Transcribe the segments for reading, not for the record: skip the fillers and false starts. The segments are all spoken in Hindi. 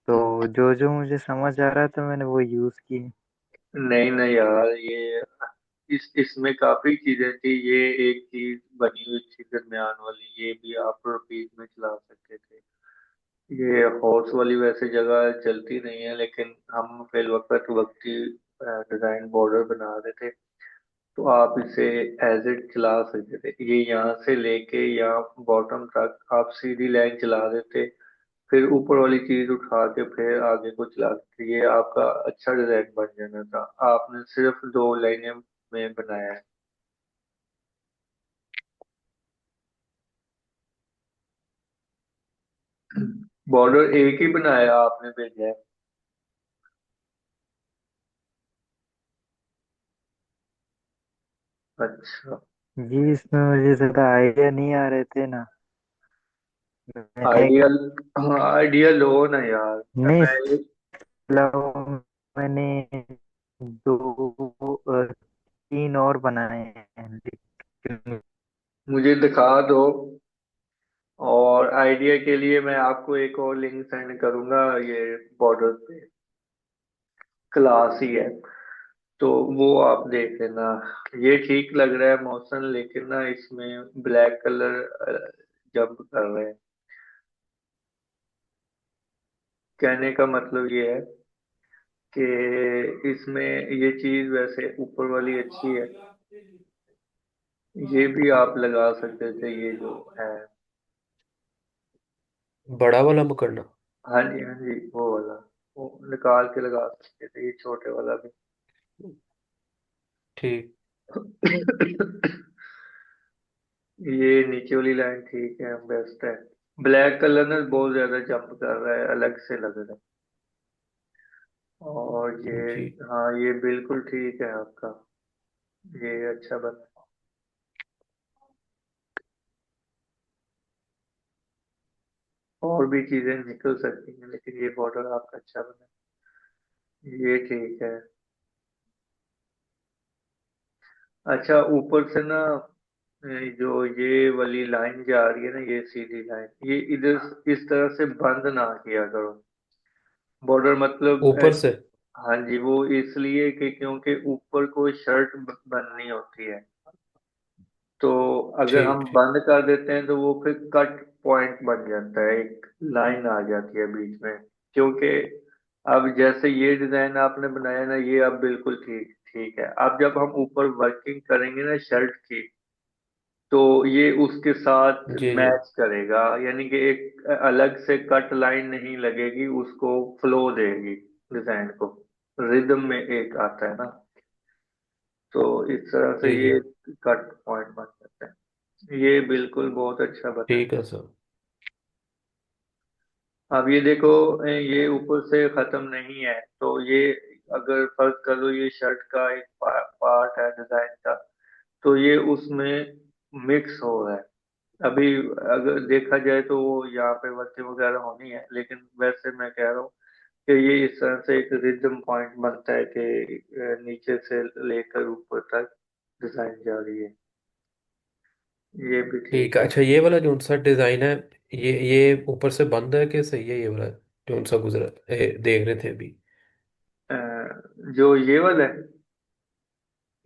तो जो जो मुझे समझ आ रहा था मैंने वो यूज की। नहीं नहीं यार, ये इसमें काफी चीजें थी। ये एक चीज बनी हुई थी दरमियान वाली, ये भी आप रिपीट में चला सकते थे। ये हॉर्स वाली वैसे जगह चलती नहीं है, लेकिन हम फिल वक्त वक्ती डिजाइन बॉर्डर बना रहे थे, तो आप इसे एज इट चला सकते थे। ये यहाँ से लेके यहाँ बॉटम तक आप सीधी लाइन चला देते, फिर ऊपर वाली चीज उठा के फिर आगे को चला देते। ये आपका अच्छा डिजाइन बन जाना था। आपने सिर्फ दो लाइनें में बनाया है। बॉर्डर एक ही बनाया आपने भेजा है? अच्छा। जी इसमें मुझे ज्यादा आइडिया नहीं आ रहे थे ना। मैंने आइडियल, हाँ आइडियल हो ना यार। नहीं मैं मतलब मैंने दो तीन और बनाए हैं लेकिन मुझे दिखा दो, और आइडिया के लिए मैं आपको एक और लिंक सेंड करूंगा। ये बॉर्डर पे क्लास ही है, तो वो आप देख लेना। ये ठीक लग रहा है मौसम, लेकिन ना इसमें ब्लैक कलर जंप कर रहे हैं। कहने का मतलब ये है कि इसमें ये चीज वैसे ऊपर वाली अच्छी है, ये भी आप लगा सकते थे ये जो है। बड़ा वाला मुकरना। हाँ जी हाँ जी, वो वाला, वो निकाल के लगा सकते थे, ये छोटे वाला भी। ठीक। ये नीचे वाली लाइन ठीक है, बेस्ट है। ब्लैक कलर ना बहुत ज्यादा जंप कर रहा है, अलग से लग रहा है। और ये, जी। हाँ ये बिल्कुल ठीक है आपका, ये अच्छा बना। और भी चीजें निकल सकती हैं, लेकिन ये बॉर्डर आपका अच्छा बना, ये ठीक है। अच्छा, ऊपर से ना जो ये वाली लाइन जा रही है ना, ये सीधी लाइन, ये इधर इस तरह से बंद ना किया करो बॉर्डर, मतलब ऊपर से। हाँ जी, वो इसलिए कि क्योंकि ऊपर कोई शर्ट बननी होती है, तो अगर हम ठीक ठीक। बंद कर देते हैं तो वो फिर कट पॉइंट बन जाता है, एक लाइन आ जाती है बीच में। क्योंकि अब जैसे ये डिजाइन आपने बनाया ना, ये अब बिल्कुल ठीक ठीक है। अब जब हम ऊपर वर्किंग करेंगे ना शर्ट की, तो ये उसके साथ जी जी। मैच करेगा, यानी कि एक अलग से कट लाइन नहीं लगेगी, उसको फ्लो देगी डिजाइन को। रिदम में एक आता है ना, तो इस तरह से जी जी। ये कट पॉइंट बन जाता है। ये बिल्कुल बहुत अच्छा बना है। ठीक है सर। अब ये देखो, ये ऊपर से खत्म नहीं है, तो ये अगर फर्ज कर लो ये शर्ट का एक पार्ट है डिजाइन का, तो ये उसमें मिक्स हो रहा है अभी। अगर देखा जाए तो वो यहाँ पे वर्ती वगैरह होनी है, लेकिन वैसे मैं कह रहा हूँ कि ये इस तरह से एक रिदम पॉइंट बनता है कि नीचे से लेकर ऊपर तक डिजाइन जा रही है। ये भी ठीक ठीक है। है। अच्छा ये वाला जो सा डिजाइन है, ये ऊपर से बंद है कि सही है? ये वाला जो सा गुजरा देख रहे थे अभी, अ, जो ये वाला है,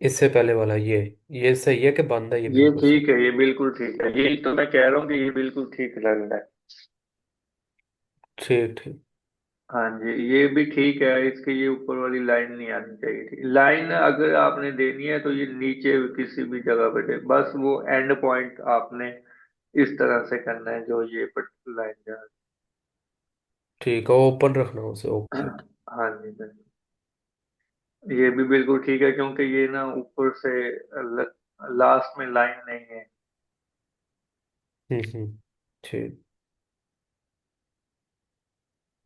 इससे पहले वाला ये सही है कि बंद है ये ये बिल्कुल से? ठीक है, ये बिल्कुल ठीक है। ये तो मैं कह रहा हूँ कि ये बिल्कुल ठीक लग रहा है। ठीक ठीक। हाँ जी, ये भी ठीक है। इसके ये ऊपर वाली लाइन नहीं आनी चाहिए थी। लाइन अगर आपने देनी है तो ये नीचे किसी भी जगह पे दे, बस वो एंड पॉइंट आपने इस तरह से करना है जो ये लाइन जा ठीक है, ओपन रखना उसे। रही ओके। है। हाँ जी बिल्कुल। ये भी बिल्कुल ठीक है, क्योंकि ये ना ऊपर से लास्ट में लाइन नहीं है ठीक।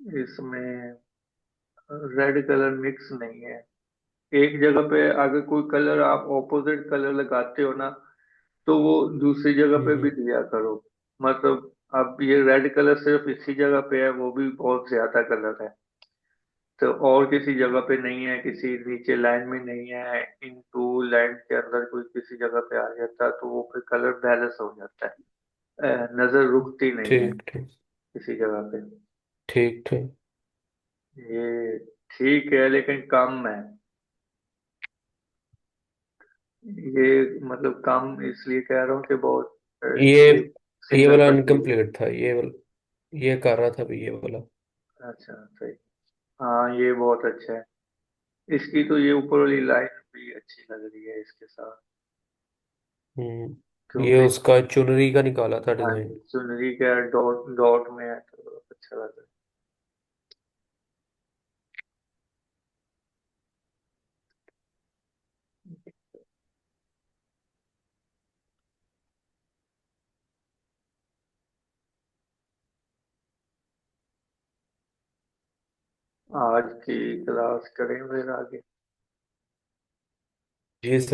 इसमें, रेड कलर मिक्स नहीं है। एक जगह पे अगर कोई कलर आप ऑपोजिट कलर लगाते हो ना, तो वो दूसरी जगह पे भी हम्म। दिया करो। मतलब अब ये रेड कलर सिर्फ इसी जगह पे है, वो भी बहुत ज्यादा कलर है, तो और किसी जगह पे नहीं है, किसी नीचे लाइन में नहीं है, इन टू लाइन के अंदर कोई किसी जगह पे आ जाता है, तो वो फिर कलर बैलेंस हो जाता है, नजर रुकती नहीं है ठीक ठीक। किसी जगह पे। ठीक ठीक। ये ठीक है लेकिन कम है। ये मतलब कम इसलिए कह रहा हूँ कि बहुत ये एक ये सिंगल वाला पत्ती है। अनकम्प्लीट था, ये कर रहा था भी ये वाला। अच्छा सही। हाँ ये बहुत अच्छा है। इसकी तो ये ऊपर वाली लाइन भी अच्छी लग रही है इसके साथ। ये क्योंकि उसका चुनरी का निकाला था हाँ डिजाइन। जी, चुनरी का डॉट डॉट में है तो अच्छा लग रहा है। आज की क्लास करें फिर आगे। जी